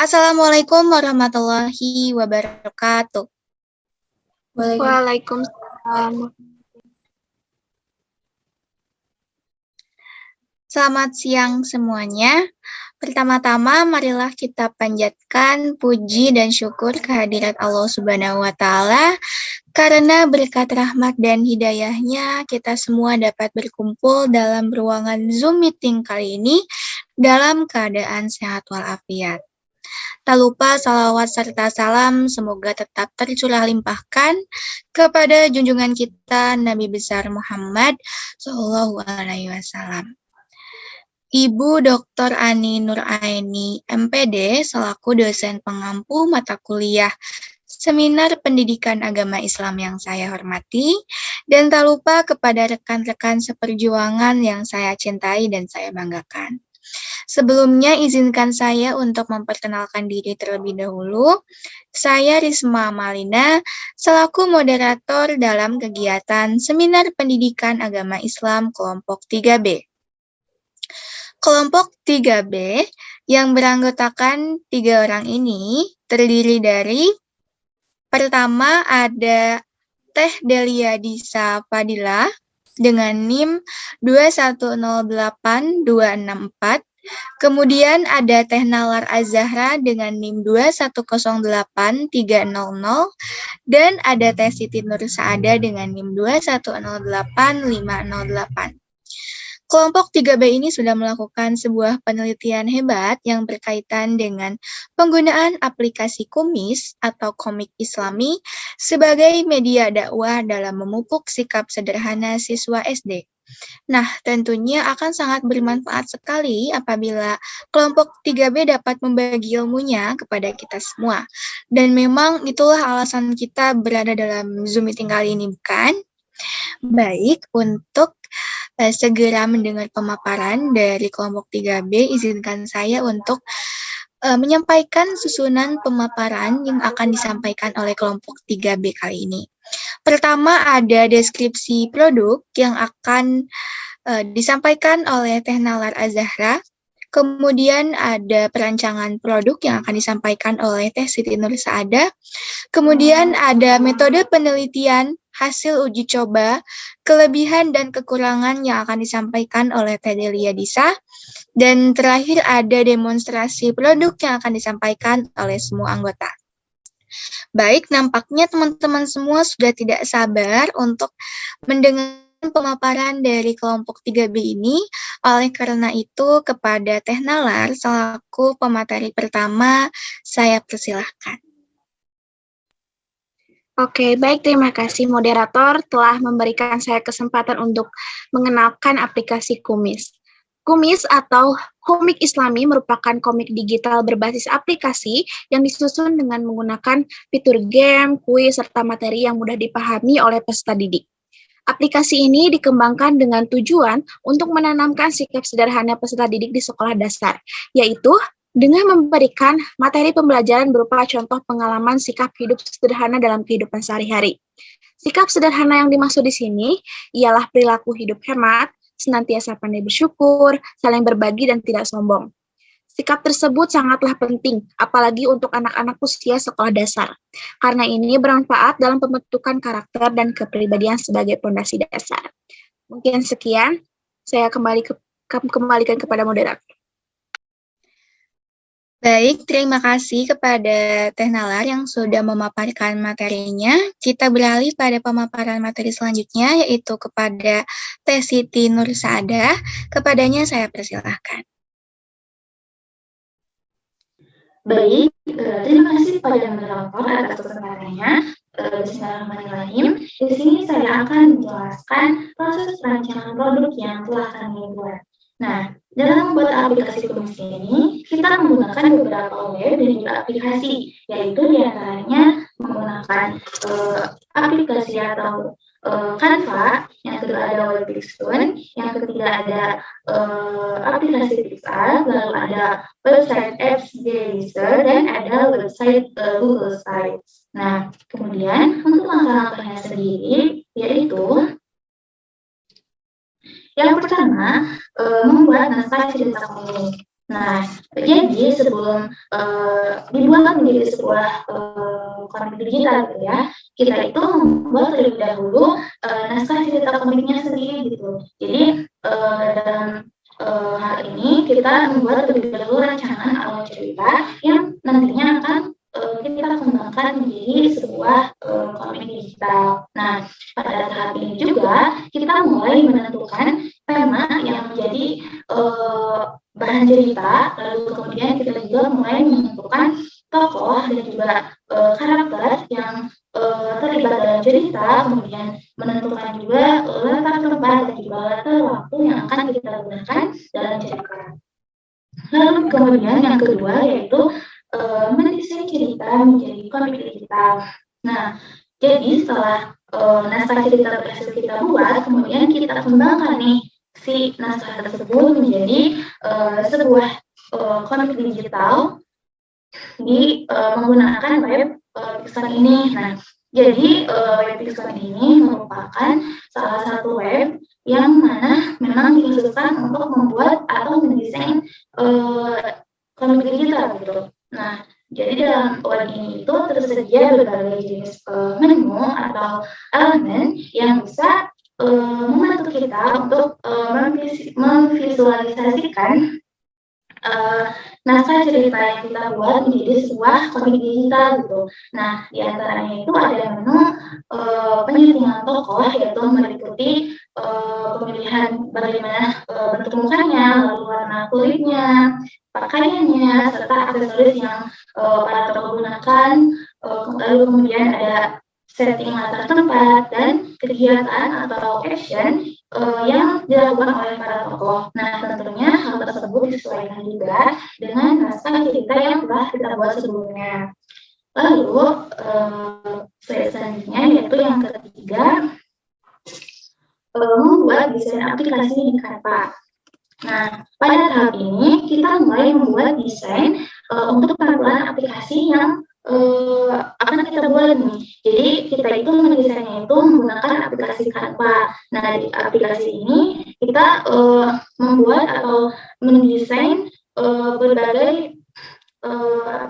Assalamualaikum warahmatullahi wabarakatuh. Waalaikumsalam. Selamat siang semuanya. Pertama-tama, marilah kita panjatkan puji dan syukur kehadirat Allah Subhanahu wa Ta'ala, karena berkat rahmat dan hidayahnya, kita semua dapat berkumpul dalam ruangan Zoom meeting kali ini dalam keadaan sehat walafiat. Tak lupa salawat serta salam semoga tetap tercurah limpahkan kepada junjungan kita Nabi besar Muhammad Shallallahu Alaihi Wasallam. Ibu Dr. Ani Nuraini, MPD, selaku dosen pengampu mata kuliah Seminar Pendidikan Agama Islam yang saya hormati, dan tak lupa kepada rekan-rekan seperjuangan yang saya cintai dan saya banggakan. Sebelumnya, izinkan saya untuk memperkenalkan diri terlebih dahulu. Saya Risma Malina, selaku moderator dalam kegiatan Seminar Pendidikan Agama Islam Kelompok 3B. Kelompok 3B yang beranggotakan 3 orang ini terdiri dari pertama ada Teh Delia Disa Fadila dengan NIM 2108264. Kemudian ada Teh Nalar Azahra dengan NIM 2108300 dan ada Teh Siti Nur Saada dengan NIM 2108508. Kelompok 3B ini sudah melakukan sebuah penelitian hebat yang berkaitan dengan penggunaan aplikasi kumis atau komik Islami sebagai media dakwah dalam memupuk sikap sederhana siswa SD. Nah, tentunya akan sangat bermanfaat sekali apabila kelompok 3B dapat membagi ilmunya kepada kita semua. Dan memang itulah alasan kita berada dalam Zoom meeting kali ini, bukan? Baik, untuk segera mendengar pemaparan dari kelompok 3B, izinkan saya untuk menyampaikan susunan pemaparan yang akan disampaikan oleh kelompok 3B kali ini. Pertama ada deskripsi produk yang akan disampaikan oleh Teh Nalar Azahra. Kemudian ada perancangan produk yang akan disampaikan oleh Teh Siti Nur Saada. Kemudian ada metode penelitian, hasil uji coba, kelebihan dan kekurangan yang akan disampaikan oleh Teh Delia Disa. Dan terakhir ada demonstrasi produk yang akan disampaikan oleh semua anggota. Baik, nampaknya teman-teman semua sudah tidak sabar untuk mendengar pemaparan dari kelompok 3B ini. Oleh karena itu, kepada Teh Nalar selaku pemateri pertama, saya persilahkan. Oke, baik, terima kasih moderator telah memberikan saya kesempatan untuk mengenalkan aplikasi Kumis. Kumis atau komik Islami merupakan komik digital berbasis aplikasi yang disusun dengan menggunakan fitur game, kuis, serta materi yang mudah dipahami oleh peserta didik. Aplikasi ini dikembangkan dengan tujuan untuk menanamkan sikap sederhana peserta didik di sekolah dasar, yaitu dengan memberikan materi pembelajaran berupa contoh pengalaman sikap hidup sederhana dalam kehidupan sehari-hari. Sikap sederhana yang dimaksud di sini ialah perilaku hidup hemat, senantiasa pandai bersyukur, saling berbagi, dan tidak sombong. Sikap tersebut sangatlah penting, apalagi untuk anak-anak usia sekolah dasar, karena ini bermanfaat dalam pembentukan karakter dan kepribadian sebagai fondasi dasar. Mungkin sekian, saya kembalikan kepada moderator. Baik, terima kasih kepada Teh Nalar yang sudah memaparkan materinya. Kita beralih pada pemaparan materi selanjutnya, yaitu kepada Teh Siti Nur Saada. Kepadanya saya persilahkan. Baik, terima kasih kepada moderator atas kesempatannya. Bismillahirrahmanirrahim. Di sini saya akan menjelaskan proses perancangan produk yang telah kami buat. Nah, dalam membuat aplikasi Kumis ini, kita menggunakan beberapa web dan juga aplikasi, yaitu diantaranya menggunakan aplikasi atau Canva, yang kedua ada Webixstone, yang ketiga ada aplikasi Pixar, lalu ada website FGResearch, dan ada website Google Sites. Nah, kemudian untuk langkah-langkahnya sendiri, yaitu yang pertama, membuat naskah cerita komik. Nah, jadi sebelum dibuat menjadi sebuah komik digital gitu ya, kita itu membuat terlebih dahulu naskah cerita komiknya sendiri gitu. Jadi dalam hal ini kita membuat terlebih dahulu rancangan awal cerita yang nantinya akan kita kembangkan menjadi sebuah komik digital. Nah, pada tahap ini juga kita mulai menentukan tema yang menjadi bahan cerita, lalu kemudian kita juga mulai menentukan tokoh dan juga karakter yang terlibat dalam cerita, kemudian menentukan juga latar tempat dan juga latar waktu yang akan kita gunakan dalam cerita. Lalu kemudian yang kedua yaitu mendesain cerita menjadi komik digital. Nah, jadi setelah naskah cerita berhasil kita buat, kemudian kita kembangkan nih si naskah tersebut menjadi sebuah komik digital di menggunakan web Pixel ini. Nah, jadi web Pixel ini merupakan salah satu web yang mana memang dikhususkan untuk membuat atau mendesain komik digital gitu. Nah, jadi dalam web ini itu tersedia berbagai jenis menu atau elemen yang bisa membantu kita untuk memvisualisasikan naskah cerita yang kita buat menjadi sebuah komik digital gitu. Nah, di antaranya itu ada menu penyuntingan tokoh, yaitu meliputi pemilihan bagaimana bentuk mukanya, lalu warna kulitnya, pakaiannya, serta aksesoris yang para tokoh gunakan. Lalu kemudian ada setting latar tempat dan kegiatan atau action yang dilakukan oleh para tokoh. Nah, tentunya hal tersebut disesuaikan juga dengan naskah cerita yang telah kita buat sebelumnya. Lalu, selanjutnya yaitu yang ketiga, membuat desain aplikasi di Canva. Nah, pada tahap ini kita mulai membuat desain untuk tampilan aplikasi yang akan kita buat nih. Jadi kita itu mendesainnya itu menggunakan aplikasi Canva. Nah, di aplikasi ini kita membuat atau mendesain berbagai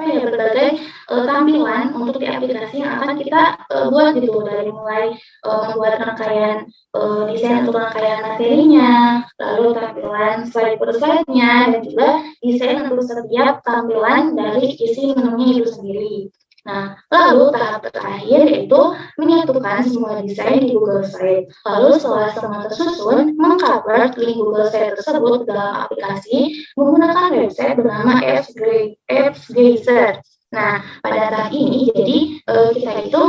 berbagai tampilan untuk di aplikasi yang akan kita buat gitu, dari mulai membuat rangkaian desain untuk rangkaian materinya, lalu tampilan slide per slide-nya, dan juga desain untuk setiap tampilan dari isi menunya itu sendiri. Nah, lalu tahap terakhir yaitu menyatukan semua desain di Google Slide. Lalu setelah semua tersusun, mengcover link Google Slide tersebut dalam aplikasi menggunakan website bernama AppsGeyser. Nah, pada tahap ini, jadi kita itu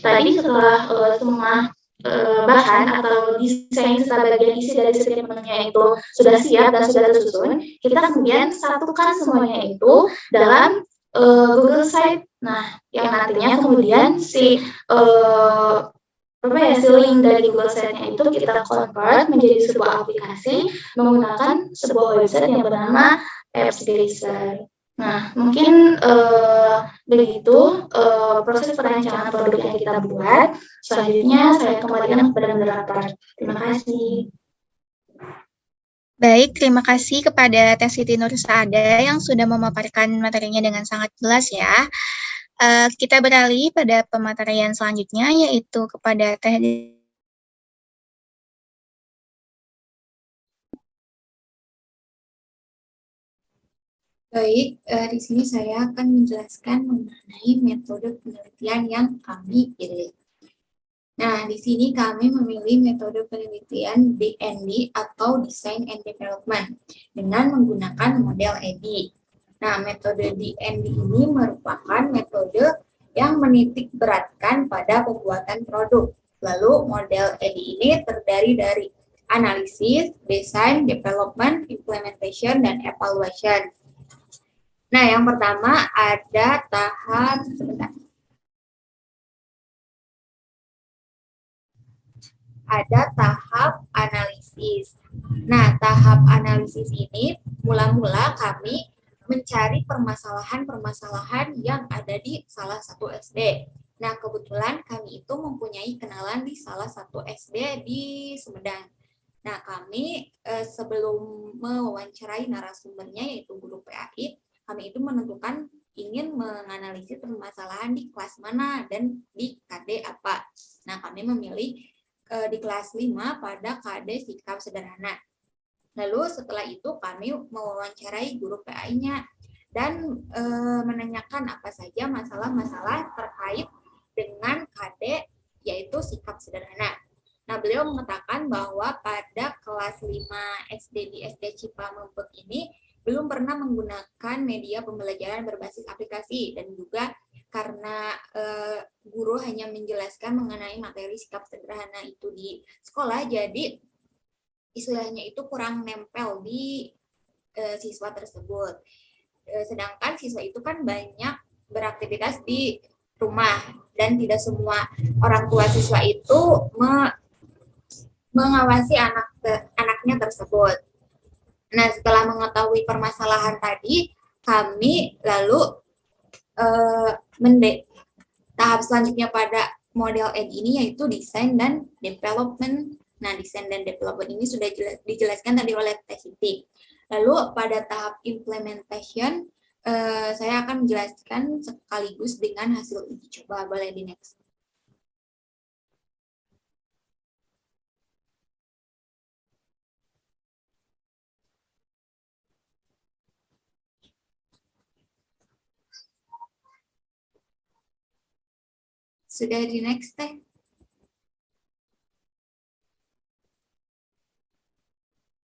tadi setelah semua bahan atau desain serta bagian isi dari setiap menunya itu sudah siap dan sudah tersusun, kita kemudian satukan semuanya itu dalam Google Site. Nah, yang nantinya kemudian si link dari Google Site-nya itu kita convert menjadi sebuah aplikasi menggunakan sebuah website yang bernama AppsGeyser. Nah, mungkin begitu proses perancangan produk yang kita buat. Selanjutnya saya kembalikan kepada moderator. Terima kasih. Baik, terima kasih kepada Teh Siti Nursaada yang sudah memaparkan materinya dengan sangat jelas ya. Kita beralih pada pematerian selanjutnya, yaitu kepada Teh. Baik, di sini saya akan menjelaskan mengenai metode penelitian yang kami pilih. Nah, di sini kami memilih metode penelitian DND atau Design and Development dengan menggunakan model EDI. Nah, metode DND ini merupakan metode yang menitik beratkan pada pembuatan produk. Lalu, model EDI ini terdiri dari analisis, design, development, implementation, dan evaluation. Nah, yang pertama ada tahap analisis. Nah, tahap analisis ini mula-mula kami mencari permasalahan-permasalahan yang ada di salah satu SD. Nah, kebetulan kami itu mempunyai kenalan di salah satu SD di Sumedang. Nah, kami sebelum mewawancarai narasumbernya yaitu guru PAI, kami itu menentukan ingin menganalisis permasalahan di kelas mana dan di KD apa. Nah, kami memilih di kelas 5 pada KD sikap sederhana. Lalu setelah itu kami mewawancarai guru PAI-nya dan menanyakan apa saja masalah-masalah terkait dengan KD yaitu sikap sederhana. Nah, beliau mengatakan bahwa pada kelas 5 SD di SD Cipamempek ini belum pernah menggunakan media pembelajaran berbasis aplikasi dan juga karena guru hanya menjelaskan mengenai materi sikap sederhana itu di sekolah, jadi istilahnya itu kurang nempel di siswa tersebut. Sedangkan siswa itu kan banyak beraktivitas di rumah dan tidak semua orang tua siswa itu mengawasi anaknya tersebut. Nah, setelah mengetahui permasalahan tadi, kami lalu tahap selanjutnya pada model ED ini yaitu desain dan development. Nah, desain dan development ini sudah dijelaskan tadi oleh Teh Siti. Lalu pada tahap implementation, saya akan menjelaskan sekaligus dengan hasil uji coba. Boleh di next. Sudah di next, Teh?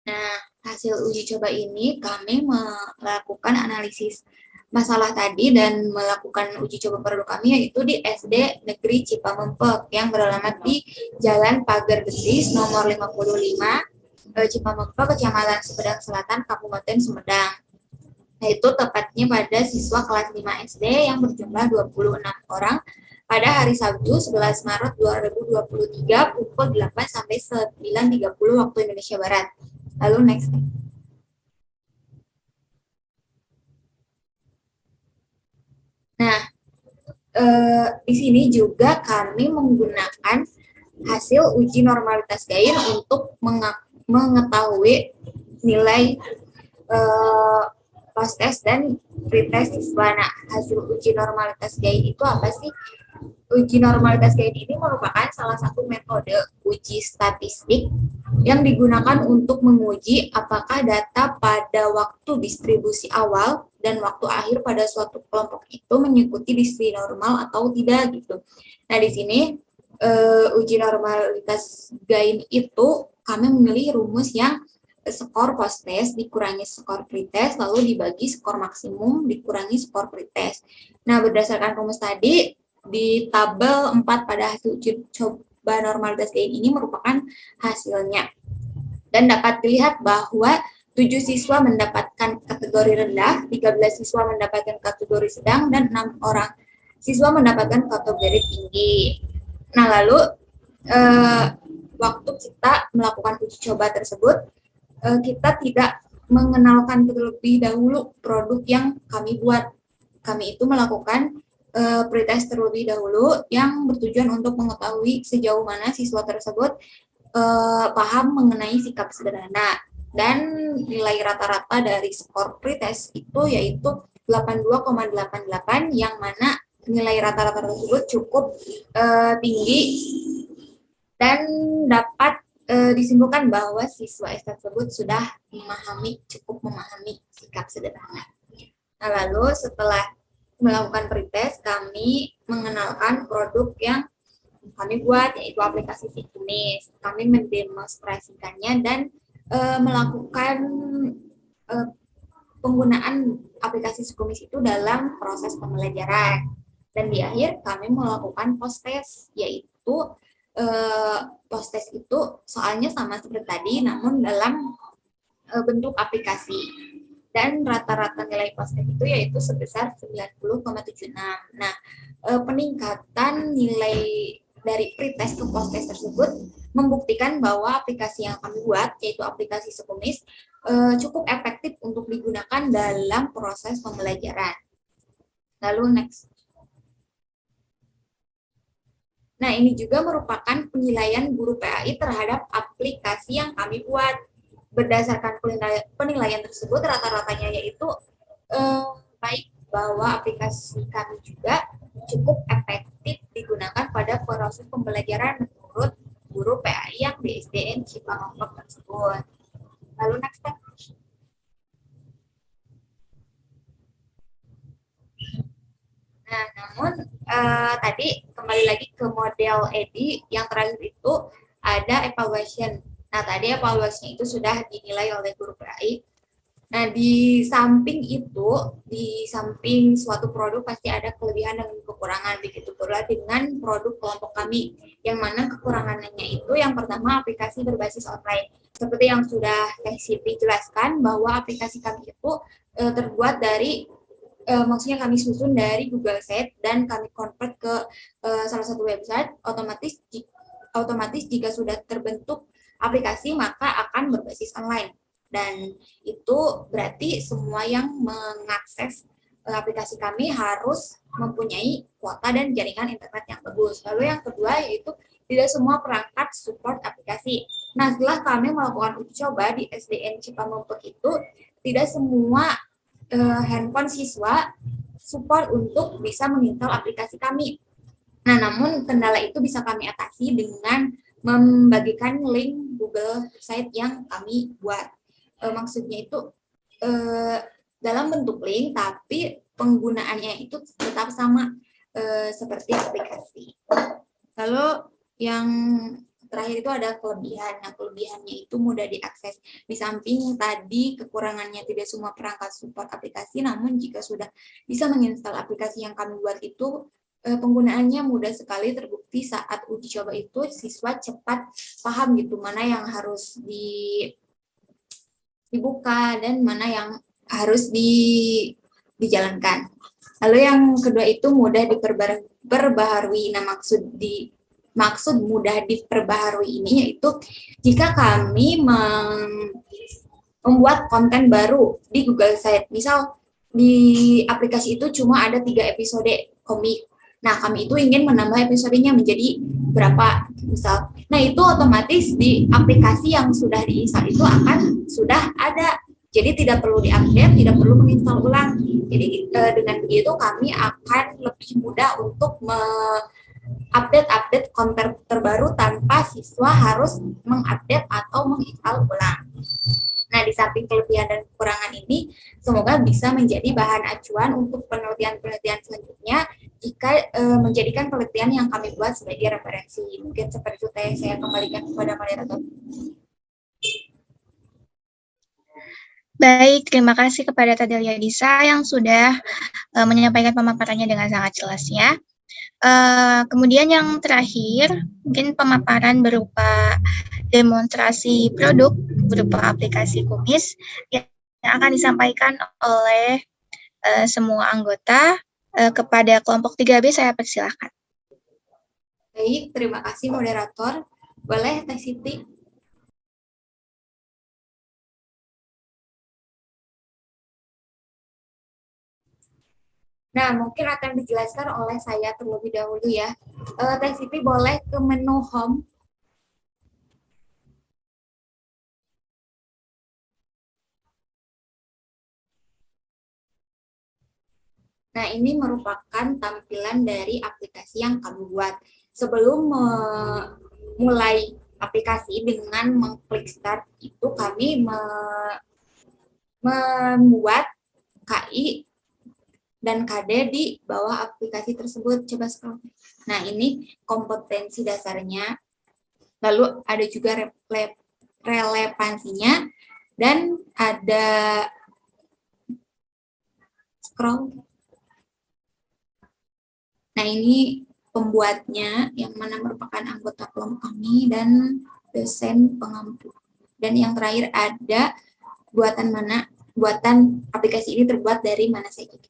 Nah, hasil uji coba ini kami melakukan analisis masalah tadi dan melakukan uji coba produk kami yaitu di SD Negeri Cipamempek yang beralamat di Jalan Pagar Betis nomor 55 Cipamempek, Kecamatan Sumedang Selatan, Kabupaten Sumedang. Nah, itu tepatnya pada siswa kelas 5 SD yang berjumlah 26 orang pada hari Sabtu 11 Maret 2023 pukul 8 sampai 9.30 waktu Indonesia Barat. Lalu next. Nah, di sini juga kami menggunakan hasil uji normalitas GAIN untuk mengetahui nilai post-test dan pretest siswa. Nah, hasil uji normalitas GAIN itu apa sih? Uji normalitas GAIN ini merupakan salah satu metode uji statistik yang digunakan untuk menguji apakah data pada waktu distribusi awal dan waktu akhir pada suatu kelompok itu mengikuti distribusi normal atau tidak gitu. Nah, di sini uji normalitas GAIN itu kami memilih rumus yang skor post-test dikurangi skor pretest lalu dibagi skor maksimum dikurangi skor pretest. Nah, berdasarkan rumus tadi di tabel 4 pada hasil uji coba normalitas GAIN ini merupakan hasilnya. Dan dapat dilihat bahwa 7 siswa mendapatkan kategori rendah, 13 siswa mendapatkan kategori sedang, dan 6 orang siswa mendapatkan kategori tinggi. Nah, lalu waktu kita melakukan uji coba tersebut, kita tidak mengenalkan terlebih dahulu produk yang kami buat. Kami itu melakukan pretest terlebih dahulu yang bertujuan untuk mengetahui sejauh mana siswa tersebut paham mengenai sikap sederhana dan nilai rata-rata dari skor pretest itu yaitu 82,88 yang mana nilai rata-rata tersebut cukup tinggi dan dapat disimpulkan bahwa siswa tersebut sudah cukup memahami sikap sederhana. Nah, lalu setelah melakukan pretest, kami mengenalkan produk yang kami buat, yaitu aplikasi Kumis. Kami mendemonstrasikannya dan melakukan penggunaan aplikasi Kumis itu dalam proses pembelajaran. Dan di akhir kami melakukan post-test, yaitu post-test itu soalnya sama seperti tadi, namun dalam bentuk aplikasi. Dan rata-rata nilai post-test itu yaitu sebesar 90,76. Nah, peningkatan nilai dari pretest ke post-test tersebut membuktikan bahwa aplikasi yang kami buat, yaitu aplikasi Kumis, cukup efektif untuk digunakan dalam proses pembelajaran. Lalu next. Nah, ini juga merupakan penilaian guru PAI terhadap aplikasi yang kami buat. Berdasarkan penilaian tersebut, rata-ratanya yaitu baik bahwa aplikasi kami juga cukup efektif digunakan pada proses pembelajaran menurut guru PAI yang di SDN Cipalompok tersebut. Lalu next step. Nah, namun tadi kembali lagi ke model EDI yang terakhir itu ada evaluation. Nah, tadi evaluasinya itu sudah dinilai oleh guru PAI. Nah, di samping itu, di samping suatu produk pasti ada kelebihan dan kekurangan. Begitu pula dengan produk kelompok kami, yang mana kekurangannya itu yang pertama aplikasi berbasis online. Seperti yang sudah Teh Siti jelaskan, bahwa aplikasi kami itu terbuat dari maksudnya kami susun dari Google Sheet dan kami convert ke salah satu website. Otomatis jika sudah terbentuk aplikasi maka akan berbasis online, dan itu berarti semua yang mengakses aplikasi kami harus mempunyai kuota dan jaringan internet yang bagus. Lalu yang kedua yaitu tidak semua perangkat support aplikasi. Nah, setelah kami melakukan uji coba di SDN Cipalompok itu, tidak semua handphone siswa support untuk bisa menginstal aplikasi kami. Nah, namun kendala itu bisa kami atasi dengan membagikan link Google Site yang kami buat. Maksudnya itu dalam bentuk link, tapi penggunaannya itu tetap sama seperti aplikasi. Lalu yang terakhir itu ada kelebihan. Nah, kelebihannya itu mudah diakses. Di samping tadi kekurangannya tidak semua perangkat support aplikasi, namun jika sudah bisa menginstal aplikasi yang kami buat itu, penggunaannya mudah sekali. Terbukti saat uji coba itu siswa cepat paham gitu mana yang harus dibuka dan mana yang harus dijalankan. Lalu yang kedua itu mudah diperbaharui. Nah, maksud mudah diperbaharui ini yaitu jika kami membuat konten baru di Google Site, misal di aplikasi itu cuma ada 3 episode komik. Nah, kami itu ingin menambah episodenya menjadi berapa, misal. Nah, itu otomatis di aplikasi yang sudah diinstal itu akan sudah ada. Jadi tidak perlu diupdate, tidak perlu menginstal ulang. Jadi dengan begitu kami akan lebih mudah untuk update konten terbaru tanpa siswa harus mengupdate atau menginstal ulang. Nah, di samping kelebihan dan kekurangan ini, semoga bisa menjadi bahan acuan untuk penelitian-penelitian selanjutnya jika menjadikan penelitian yang kami buat sebagai referensi. Mungkin seperti itu saya kembalikan kepada moderator. Baik, terima kasih kepada Tadelia Disa yang sudah menyampaikan pemaparannya dengan sangat jelas ya. Kemudian yang terakhir, mungkin pemaparan berupa demonstrasi produk berupa aplikasi kumis yang akan disampaikan oleh semua anggota. Kepada kelompok 3B saya persilahkan. Baik, terima kasih moderator. Boleh Teh Siti? Nah, mungkin akan dijelaskan oleh saya terlebih dahulu ya. Teh Siti boleh ke menu home. Nah, ini merupakan tampilan dari aplikasi yang kami buat. Sebelum mulai aplikasi dengan mengklik start itu kami membuat KI dan KD di bawah aplikasi tersebut. Coba scroll. Nah, ini kompetensi dasarnya. Lalu ada juga relevansinya dan ada scroll. Nah, ini pembuatnya yang mana merupakan anggota kelompok kami dan dosen pengampu. Dan yang terakhir ada buatan aplikasi ini terbuat dari mana saja.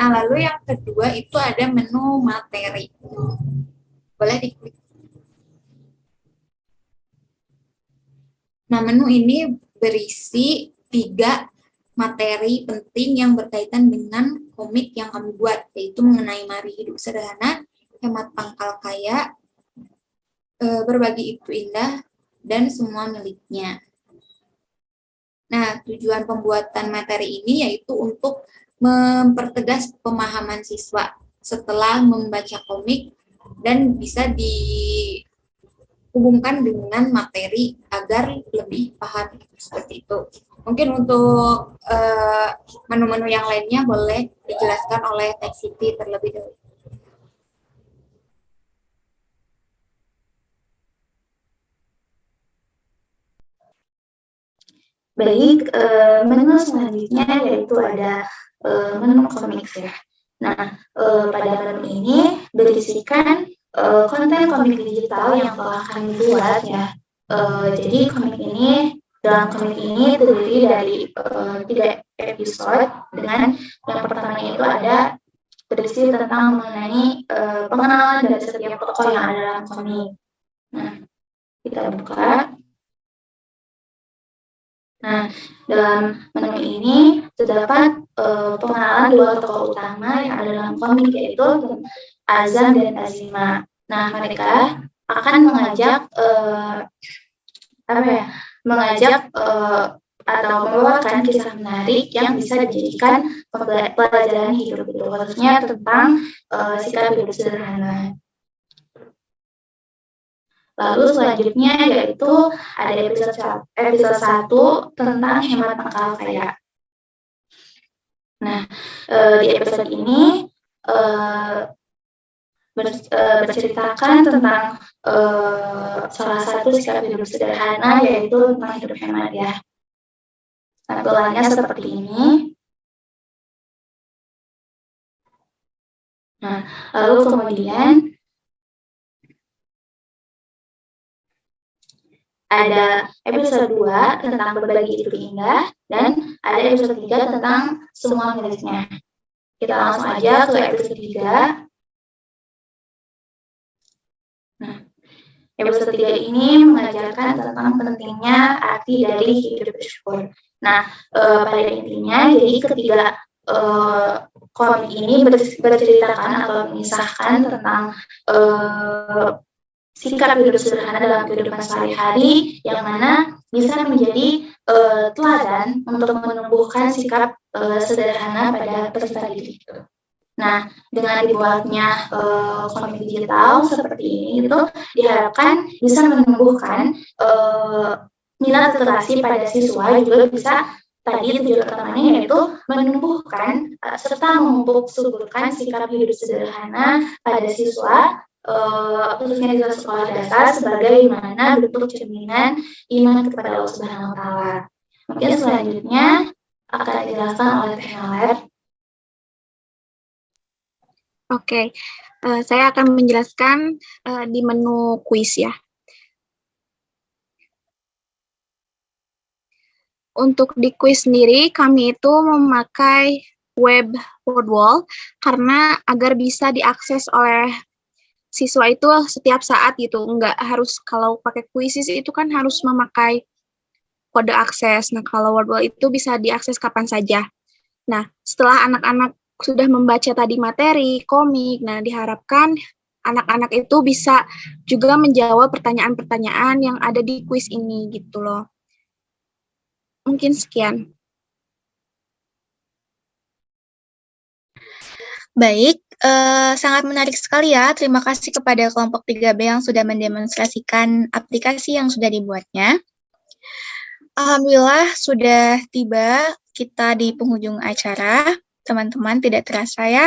Nah, lalu yang kedua itu ada menu materi. Boleh diklik. Nah, menu ini berisi 3 materi penting yang berkaitan dengan komik yang kami buat, yaitu mengenai mari hidup sederhana, hemat pangkal kaya, berbagi itu indah, dan semua miliknya. Nah, tujuan pembuatan materi ini yaitu untuk mempertegas pemahaman siswa setelah membaca komik dan bisa dihubungkan dengan materi agar lebih paham seperti itu. Mungkin untuk menu-menu yang lainnya boleh dijelaskan oleh Teh Siti terlebih dahulu. Baik, menu selanjutnya yaitu ada menu komik ya. Nah, pada menu ini berisikan konten komik digital yang telah kami buat ya. Jadi dalam komik ini terdiri dari 3 episode dengan yang pertama itu ada berisi tentang mengenai pengenalan dari setiap tokoh yang ada dalam komik. Nah, kita buka. Nah, dalam menu ini terdapat pengenalan 2 tokoh utama yang ada dalam komik, yaitu Azam dan Azima. Nah, mereka akan mengajak atau membawakan kisah menarik yang bisa dijadikan pelajaran hidup itu, khususnya tentang sikap hidup sederhana. Lalu selanjutnya yaitu ada episode 1 tentang hemat pangkal kaya. Nah, di episode ini berceritakan tentang salah satu sikap hidup sederhana, yaitu tentang hidup hemat ya. Tampilannya seperti ini. Nah, lalu kemudian ada episode 2 tentang berbagi itu indah, dan ada episode 3 tentang semua miliknya. Kita langsung aja ke episode 3. Nah, episode 3 ini mengajarkan tentang pentingnya arti dari hidup bersyukur. Nah, pada intinya, jadi ketiga komik ini berceritakan atau mengisahkan tentang sikap hidup sederhana dalam kehidupan sehari-hari yang mana bisa menjadi teladan untuk menumbuhkan sikap sederhana pada peserta didik itu. Nah, dengan dibuatnya komik digital seperti ini itu diharapkan bisa menumbuhkan minat literasi pada siswa, juga bisa tadi tujuan utamanya yaitu menumbuhkan serta memupuk suburkan sikap hidup sederhana pada siswa, khususnya di sekolah dasar, sebagai mana bentuk cerminan iman kepada Allah Subhanahu wa Ta'ala. Mungkin selanjutnya akan dijelaskan oleh Teh Naler. Oke, saya akan menjelaskan di menu kuis ya. Untuk di kuis sendiri, kami itu memakai web Wordwall karena agar bisa diakses oleh siswa itu setiap saat gitu, nggak harus, kalau pakai Quizzes itu kan harus memakai kode akses. Nah, kalau Wordwall itu bisa diakses kapan saja. Nah, setelah anak-anak sudah membaca tadi materi, komik, nah diharapkan anak-anak itu bisa juga menjawab pertanyaan-pertanyaan yang ada di kuis ini gitu loh. Mungkin sekian. Baik, sangat menarik sekali ya. Terima kasih kepada kelompok 3B yang sudah mendemonstrasikan aplikasi yang sudah dibuatnya. Alhamdulillah sudah tiba kita di penghujung acara. Teman-teman, tidak terasa ya.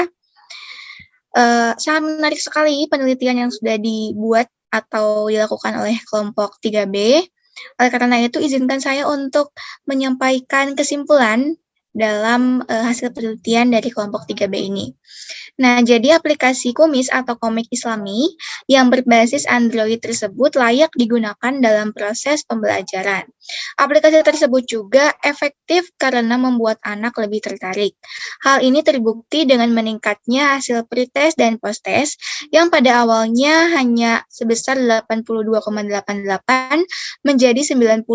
Sangat menarik sekali penelitian yang sudah dibuat atau dilakukan oleh kelompok 3B. Oleh karena itu, izinkan saya untuk menyampaikan kesimpulan dalam hasil penelitian dari kelompok 3B ini. Nah, jadi aplikasi kumis atau komik Islami yang berbasis Android tersebut layak digunakan dalam proses pembelajaran. Aplikasi tersebut juga efektif karena membuat anak lebih tertarik. Hal ini terbukti dengan meningkatnya hasil pretest dan posttest yang pada awalnya hanya sebesar 82,88 menjadi 90,76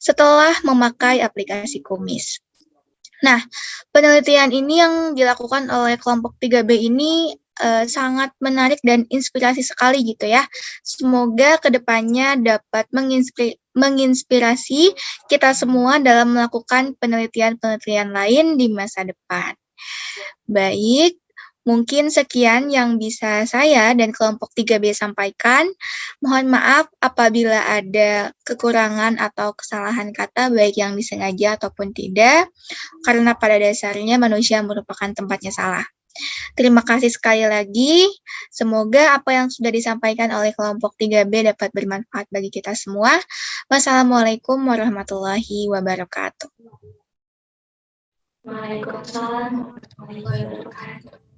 setelah memakai aplikasi kumis. Nah, penelitian ini yang dilakukan oleh kelompok 3B ini sangat menarik dan inspirasi sekali gitu ya. Semoga kedepannya dapat menginspirasi kita semua dalam melakukan penelitian-penelitian lain di masa depan. Baik, mungkin sekian yang bisa saya dan kelompok 3B sampaikan. Mohon maaf apabila ada kekurangan atau kesalahan kata baik yang disengaja ataupun tidak, karena pada dasarnya manusia merupakan tempatnya salah. Terima kasih sekali lagi. Semoga apa yang sudah disampaikan oleh kelompok 3B dapat bermanfaat bagi kita semua. Wassalamualaikum warahmatullahi wabarakatuh. Waalaikumsalam warahmatullahi wabarakatuh.